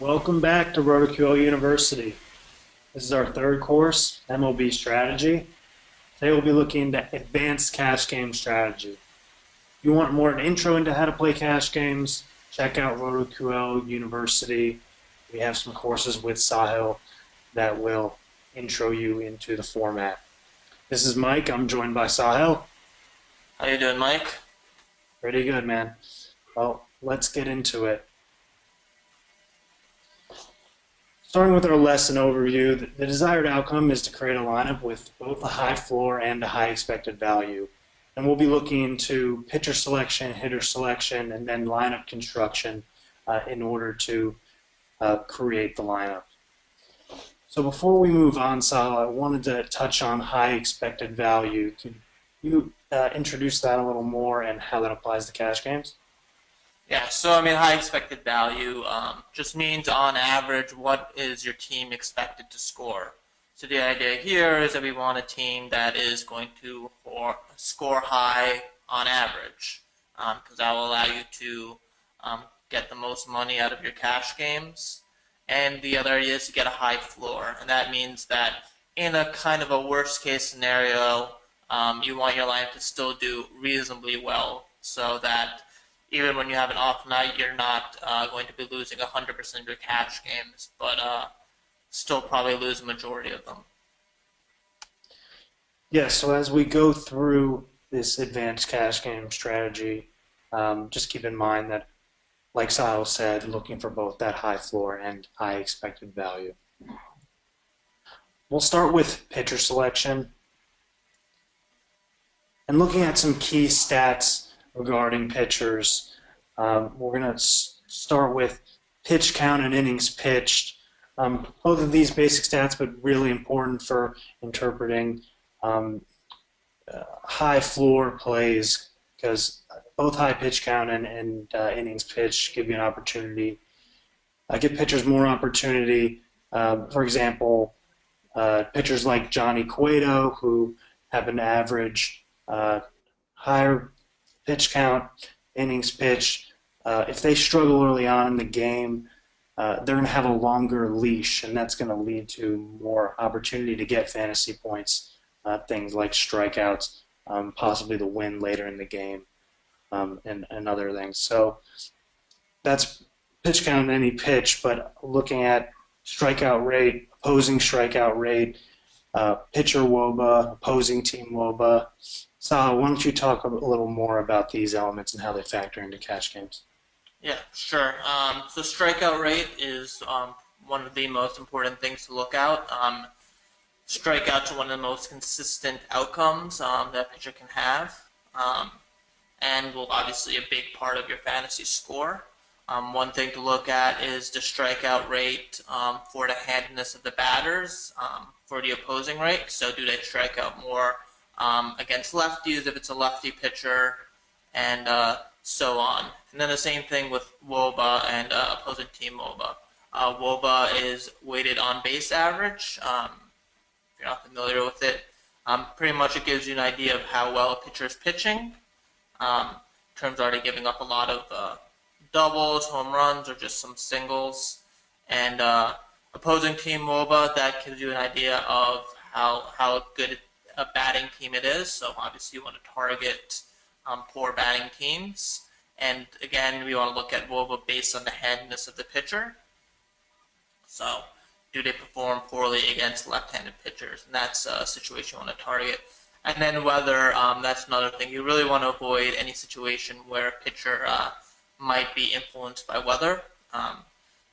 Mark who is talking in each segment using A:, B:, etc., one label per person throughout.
A: Welcome back to RotoQL University. This is our third course, MLB Strategy. Today we'll be looking at advanced cash game strategy. If you want more of an intro into how to play cash games, check out RotoQL University. We have some courses with Sahil that will intro you into the format. This is Mike. I'm joined by Sahil.
B: How you doing, Mike?
A: Pretty good, man. Well, let's get into it. Starting with our lesson overview, the desired outcome is to create a lineup with both a high floor and a high expected value. And we'll be looking into pitcher selection, hitter selection, and then lineup construction in order to create the lineup. So before we move on, Sal, I wanted to touch on high expected value. Could you introduce that a little more and how that applies to cash games?
B: Yeah, so high expected value just means on average what is your team expected to score. So the idea here is that we want a team that is going to score high on average because that will allow you to get the most money out of your cash games. And the other idea is to get a high floor, and that means that in a kind of a worst case scenario, you want your line to still do reasonably well so that even when you have an off night, you're not going to be losing 100% of your cash games, but still probably lose a majority of them.
A: Yeah, so as we go through this advanced cash game strategy, just keep in mind that, like Sahil said, looking for both that high floor and high expected value. We'll start with pitcher selection. And looking at some key stats regarding pitchers, we're going to start with pitch count and innings pitched. Both of these basic stats, but really important for interpreting high floor plays, because both high pitch count and innings pitched give you an opportunity, give pitchers more opportunity. For example, pitchers like Johnny Cueto, who have an average higher pitch count, innings pitched, if they struggle early on in the game, they're going to have a longer leash, and that's going to lead to more opportunity to get fantasy points, things like strikeouts, possibly the win later in the game, and other things. So that's pitch count in any pitch, but looking at strikeout rate, opposing strikeout rate, pitcher WOBA, opposing team WOBA. Sal, why don't you talk a little more about these elements and how they factor into cash games?
B: Yeah, sure. So strikeout rate is one of the most important things to look out. Strikeouts are one of the most consistent outcomes that a pitcher can have, and will obviously a big part of your fantasy score. One thing to look at is the strikeout rate for the handedness of the batters for the opposing rate. So do they strike out more against lefties if it's a lefty pitcher, and so on. And then the same thing with WOBA and opposing team WOBA. WOBA is weighted on base average. If you're not familiar with it, pretty much it gives you an idea of how well a pitcher is pitching. In terms of already giving up a lot of doubles, home runs, or just some singles. And opposing team WOBA, that gives you an idea of how good a batting team it is. So obviously you want to target poor batting teams. And again, we want to look at WOBA based on the handedness of the pitcher. So do they perform poorly against left-handed pitchers? And that's a situation you want to target. And then weather, that's another thing. You really want to avoid any situation where a pitcher might be influenced by weather.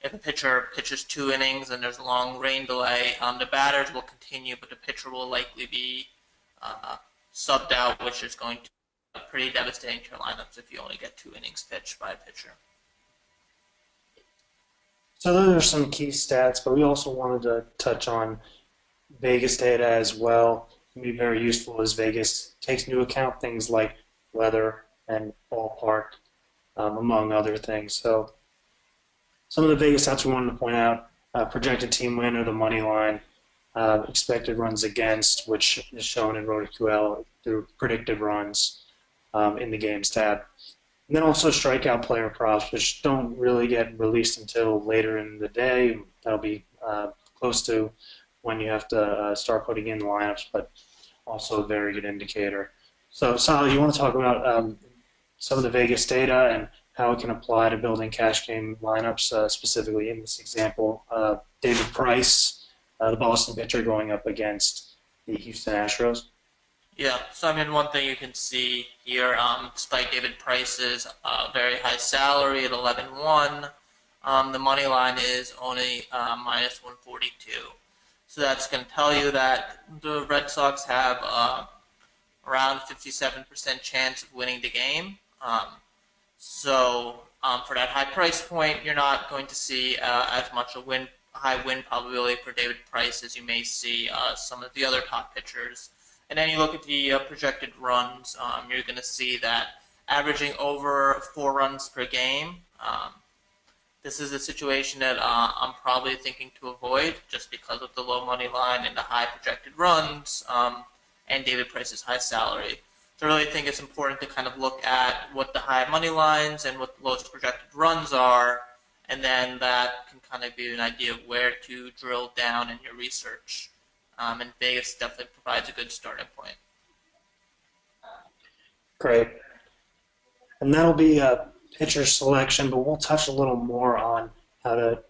B: If a pitcher pitches 2 innings and there's a long rain delay, the batters will continue, but the pitcher will likely be subbed out, which is going to be pretty devastating to your lineups if you only get 2 innings pitched by a pitcher.
A: So those are some key stats, but we also wanted to touch on Vegas data as well. It can be very useful as Vegas takes into account things like weather and ballpark, among other things. So some of the Vegas stats we wanted to point out: projected team win or the money line, expected runs against, which is shown in RotoQL through predicted runs in the games tab. And then also strikeout player props, which don't really get released until later in the day. That'll be close to when you have to start putting in lineups, but also a very good indicator. So, Sal, you want to talk about some of the Vegas data and how it can apply to building cash game lineups, specifically in this example, David Price, the Boston pitcher, going up against the Houston Astros.
B: Yeah, so I mean, one thing you can see here, despite David Price's very high salary at 11-1, the money line is only minus 142. So that's going to tell you that the Red Sox have around 57% chance of winning the game. For that high price point, you're not going to see as much a high win probability for David Price as you may see some of the other top pitchers. And then you look at the projected runs, you're going to see that averaging over 4 runs per game. This is a situation that I'm probably thinking to avoid just because of the low money line and the high projected runs and David Price's high salary. So I really think it's important to kind of look at what the high money lines and what the lowest projected runs are, and then that can kind of give you an idea of where to drill down in your research. And Vegas definitely provides a good starting point.
A: Great. And that'll be a pitcher selection, but we'll touch a little more on how to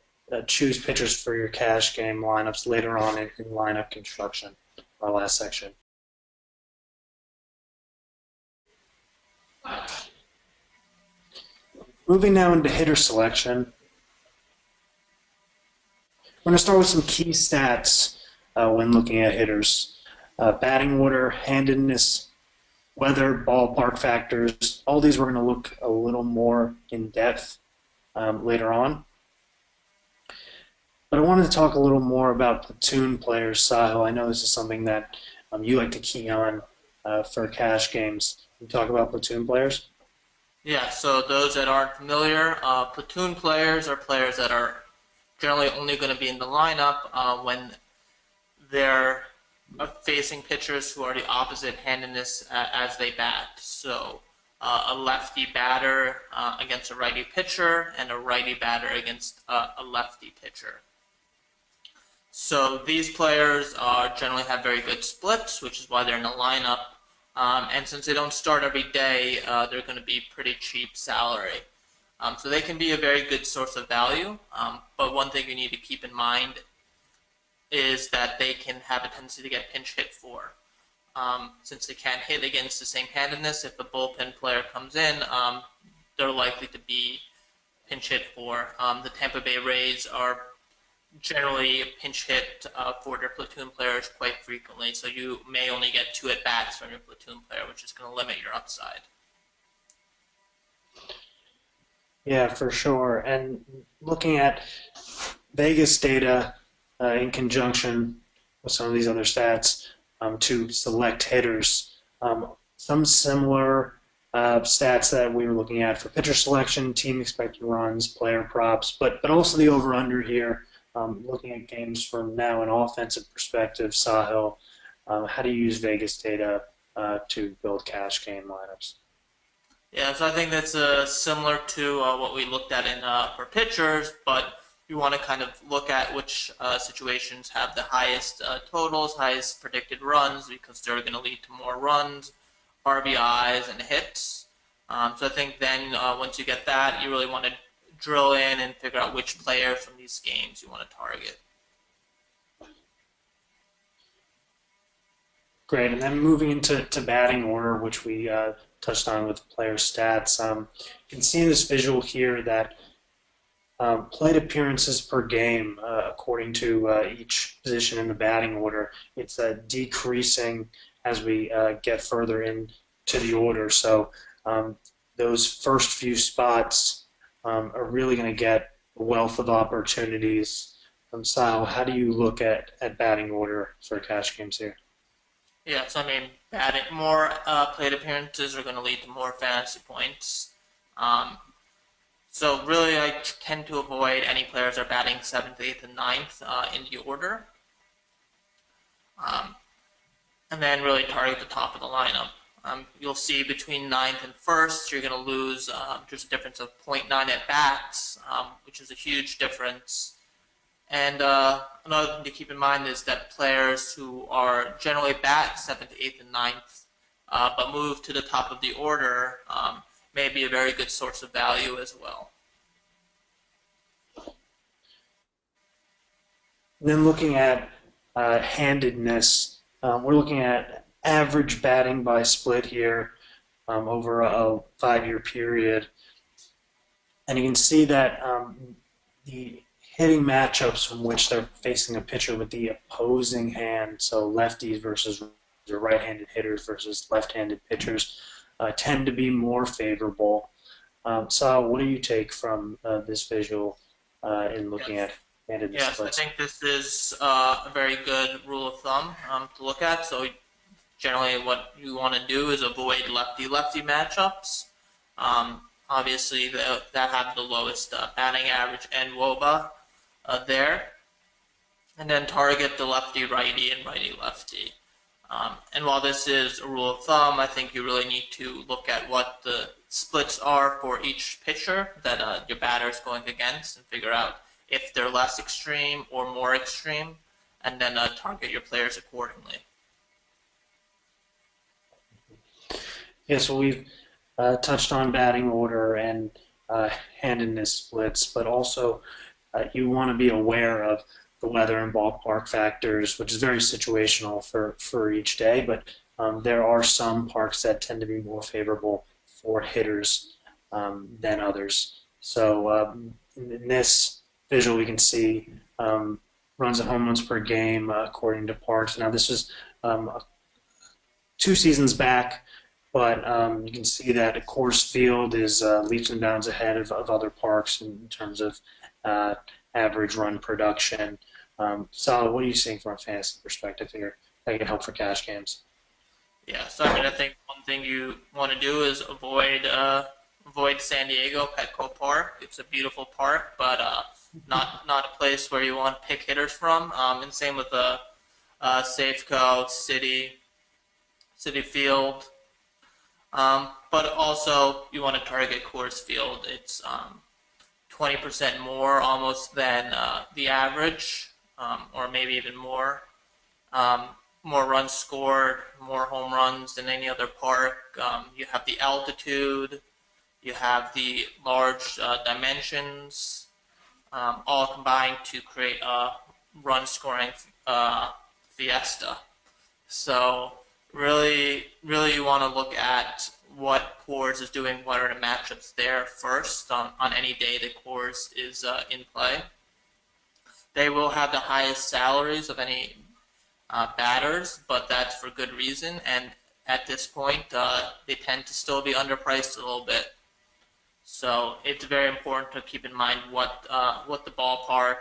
A: choose pitchers for your cash game lineups later on in lineup construction, our last section. Moving now into hitter selection, we're going to start with some key stats when looking at hitters. Batting order, handedness, weather, ballpark factors, all these we're going to look a little more in depth later on. But I wanted to talk a little more about platoon players, Sahil. I know this is something that you like to key on for cash games. Can you talk about platoon players?
B: Yeah, so those that aren't familiar, platoon players are players that are generally only going to be in the lineup when they're facing pitchers who are the opposite handedness as they bat. So a lefty batter against a righty pitcher and a righty batter against a lefty pitcher. So these players generally have very good splits, which is why they're in the lineup. And since they don't start every day, they're going to be pretty cheap salary. So they can be a very good source of value. But one thing you need to keep in mind is that they can have a tendency to get pinch hit for. Since they can't hit against the same handedness, if a bullpen player comes in, they're likely to be pinch hit for. The Tampa Bay Rays are generally pinch hit for their platoon players quite frequently, so you may only get 2 at-bats from your platoon player, which is going to limit your upside.
A: Yeah, for sure. And looking at Vegas data in conjunction with some of these other stats to select hitters, some similar stats that we were looking at for pitcher selection, team expected runs, player props, but also the over-under here. Looking at games from now an offensive perspective, Sahil, how do you use Vegas data to build cash game lineups?
B: Yeah, so I think that's similar to what we looked at in for pitchers, but you want to kind of look at which situations have the highest totals, highest predicted runs, because they're going to lead to more runs, RBIs, and hits. So I think then once you get that, you really want to drill in and figure out which player from these games you want to target.
A: Great, and then moving into batting order, which we touched on with player stats. You can see in this visual here that plate appearances per game, according to each position in the batting order, it's decreasing as we get further into the order. So those first few spots are really going to get a wealth of opportunities. Sal, how do you look at batting order for cash games here?
B: Yeah, so I mean, more plate appearances are going to lead to more fantasy points. So really, I tend to avoid any players that are batting 7th, 8th, and 9th in the order. And then really target the top of the lineup. You'll see between ninth and first, you're going to lose just a difference of zero.9 at bats, which is a huge difference. And another thing to keep in mind is that players who are generally bat 7th, 8th, and ninth, but move to the top of the order, may be a very good source of value as well.
A: Then looking at handedness, we're looking at average batting by split here over a 5-year period. And you can see that the hitting matchups from which they're facing a pitcher with the opposing hand, so lefties versus right-handed hitters versus left-handed pitchers, tend to be more favorable. So what do you take from this visual in looking
B: Yes.
A: at handedness
B: Yes, I
A: splits?
B: think this is a very good rule of thumb to look at. So generally what you want to do is avoid lefty-lefty matchups. Obviously, that have the lowest batting average and WOBA there. And then target the lefty-righty and righty-lefty. And while this is a rule of thumb, I think you really need to look at what the splits are for each pitcher that your batter is going against and figure out if they're less extreme or more extreme, and then target your players accordingly.
A: Yeah, so we've touched on batting order and handedness splits, but also you want to be aware of the weather and ballpark factors, which is very situational for each day. But there are some parks that tend to be more favorable for hitters than others. So in this visual, we can see runs and home runs per game according to parks. Now, this is 2 seasons back. But you can see that Coors Field is leaps and bounds ahead of other parks in terms of average run production. So, what are you seeing from a fantasy perspective here that can help for cash games?
B: Yeah, so I think one thing you want to do is avoid San Diego Petco Park. It's a beautiful park, but not a place where you want to pick hitters from. And same with Safeco, City Field. But also, you want to target Coors Field. It's 20% more almost than the average, or maybe even more. Um, More runs scored, more home runs than any other park. You have the altitude, you have the large dimensions, all combined to create a run scoring fiesta. So really you want to look at what Coors is doing, what are the matchups there first on any day that Coors is in play. They will have the highest salaries of any batters, but that's for good reason. And at this point, they tend to still be underpriced a little bit. So it's very important to keep in mind what the ballpark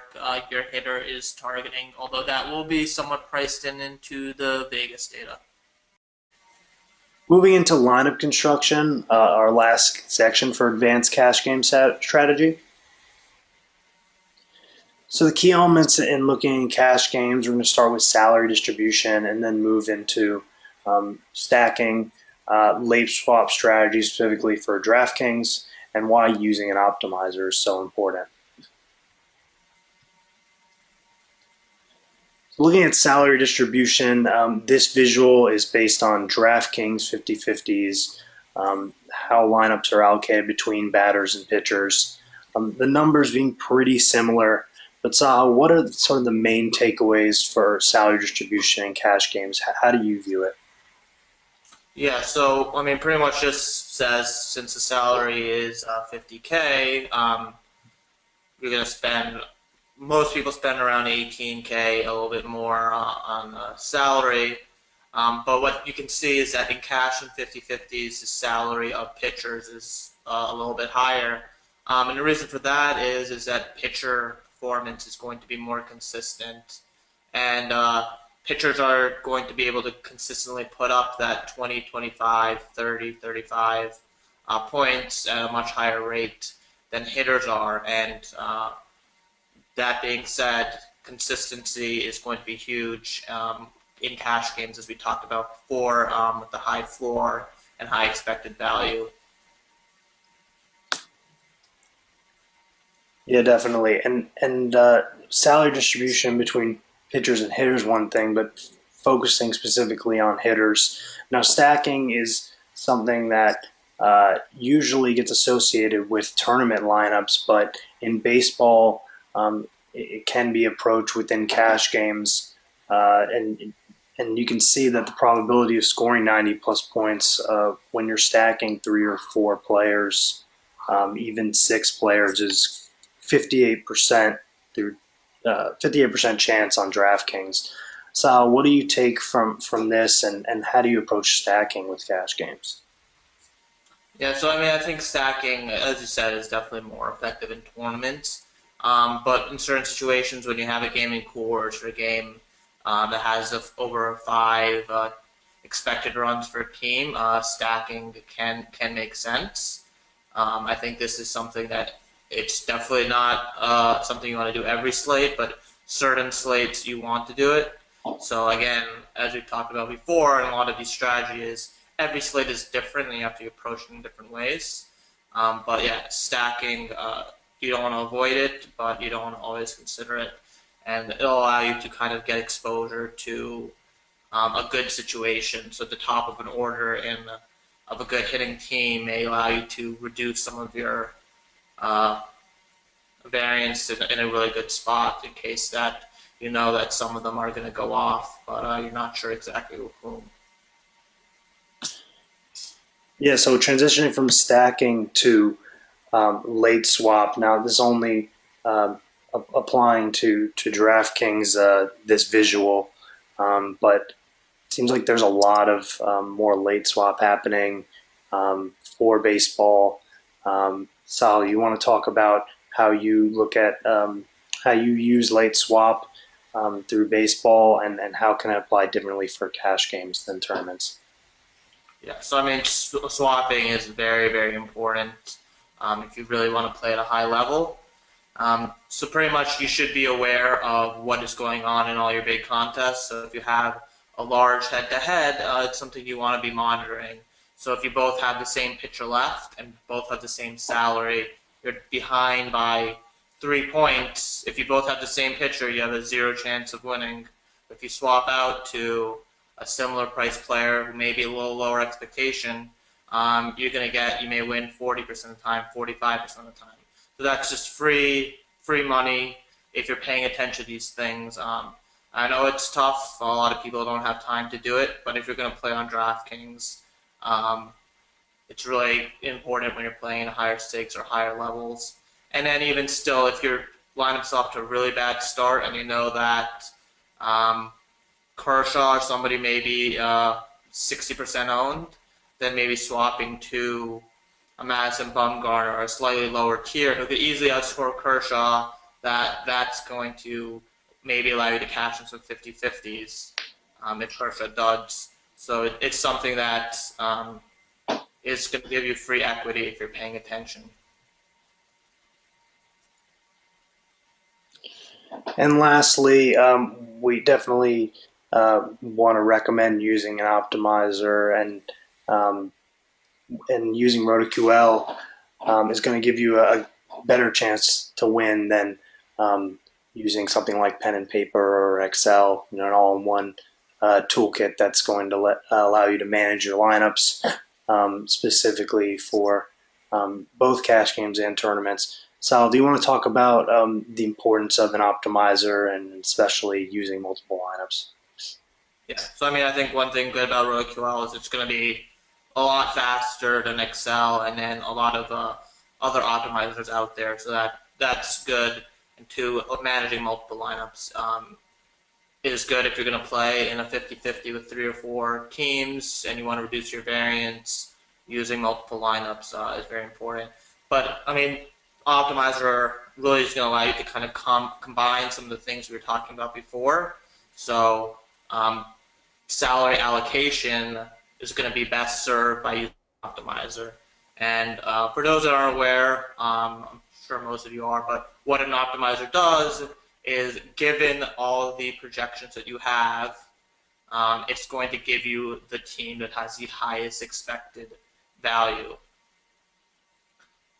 B: your hitter is targeting, although that will be somewhat priced into the Vegas data.
A: Moving into lineup construction, our last section for advanced cash game strategy. So the key elements in looking at cash games, we're going to start with salary distribution and then move into stacking, late swap strategy specifically for DraftKings, and why using an optimizer is so important. Looking at salary distribution, this visual is based on DraftKings 50/50s, how lineups are allocated between batters and pitchers. The numbers being pretty similar, but Saha, what are sort of the main takeaways for salary distribution in cash games? How do you view it?
B: Yeah, so I mean, pretty much just says since the salary is 50K, you're gonna spend. Most people spend around 18K, a little bit more on salary. But what you can see is that in cash and 50/50s, the salary of pitchers is a little bit higher. And the reason for that is that pitcher performance is going to be more consistent, and pitchers are going to be able to consistently put up that 20, 25, 30, 35 points at a much higher rate than hitters are. And that being said, consistency is going to be huge. in cash games, as we talked about before, with the high floor and high expected value.
A: Yeah, definitely. And salary distribution between pitchers and hitters one thing, but focusing specifically on hitters. Now, stacking is something that usually gets associated with tournament lineups, but in baseball, it can be approached within cash games, and you can see that the probability of scoring 90 plus points when you're stacking 3 or 4 players, even 6 players, is 58% through 58% chance on DraftKings. Sal, what do you take from this, and how do you approach stacking with cash games?
B: Yeah, so I mean, I think stacking, as you said, is definitely more effective in tournaments. But in certain situations, when you have a game in course or a game that has over 5 expected runs for a team, stacking can make sense. I think this is something that it's definitely not something you want to do every slate, but certain slates you want to do it. So again, as we talked about before, in a lot of these strategies, every slate is different, and you have to approach it in different ways. But yeah, stacking, you don't want to avoid it, but you don't want to always consider it, and it'll allow you to kind of get exposure to a good situation. So at the top of an order of a good hitting team may allow you to reduce some of your uh, variance in a really good spot in case that you know that some of them are going to go off, but you're not sure exactly with whom.
A: Yeah, so transitioning from stacking to late swap. Now, this only applying to DraftKings, this visual, but it seems like there's a lot of more late swap happening for baseball. Sal, you want to talk about how you look at how you use late swap through baseball, and how can it apply differently for cash games than tournaments?
B: Yeah, so I mean, swapping is very, very important if you really want to play at a high level. So pretty much you should be aware of what is going on in all your big contests. So if you have a large head-to-head, it's something you want to be monitoring. So if you both have the same pitcher left and both have the same salary, you're behind by 3 points. If you both have the same pitcher, you have a zero chance of winning. If you swap out to a similar price player who may be a little lower expectation, you may win 40% of the time, 45% of the time. So that's just free money if you're paying attention to these things. I know it's tough. A lot of people don't have time to do it, but if you're going to play on DraftKings, um, it's really important when you're playing at higher stakes or higher levels. And then even still, if your lineup's off to a really bad start and you know that um, Kershaw or somebody may be 60% owned, then maybe swapping to a Madison Bumgarner or a slightly lower tier who could easily outscore Kershaw, that's going to maybe allow you to cash in some 50-50s if Kershaw does. So it's something that is going to give you free equity if you're paying attention.
A: And lastly, we definitely want to recommend using an optimizer, um, and using RotoQL is going to give you a better chance to win than using something like pen and paper or Excel, an all-in-one toolkit that's going to allow you to manage your lineups specifically for both cash games and tournaments. Sal, do you want to talk about the importance of an optimizer, and especially using multiple lineups?
B: Yeah. So I mean, I think one thing good about RotoQL is it's going to be a lot faster than Excel, and then a lot of other optimizers out there. So that's good. And two, managing multiple lineups is good if you're going to play in a 50-50 with 3 or 4 teams, and you want to reduce your variance. Using multiple lineups is very important. But I mean, optimizer really is going to allow you to kind of combine some of the things we were talking about before. So um, salary allocation is going to be best served by using optimizer. And for those that aren't aware, I'm sure most of you are, but what an optimizer does is, given all the projections that you have, it's going to give you the team that has the highest expected value.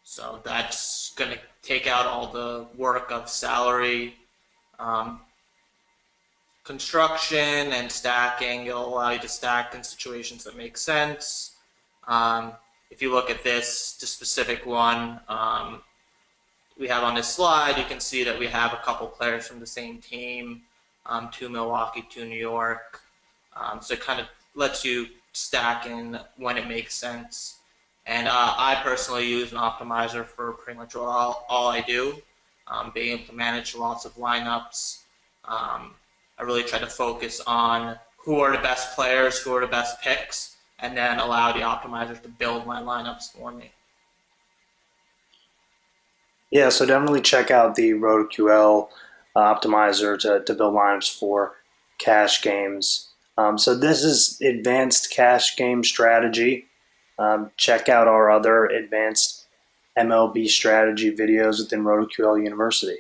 B: So that's going to take out all the work of salary um, construction and stacking. It'll allow you to stack in situations that make sense. Um, if you look at this specific one we have on this slide, you can see that we have a couple players from the same team, two Milwaukee, two New York. So it kind of lets you stack in when it makes sense. And I personally use an optimizer for pretty much all I do, being able to manage lots of lineups. I really try to focus on who are the best players, who are the best picks, and then allow the optimizers to build my lineups for me.
A: Yeah, so definitely check out the RotoQL optimizer to build lineups for cash games. So this is advanced cash game strategy. Check out our other advanced MLB strategy videos within RotoQL University.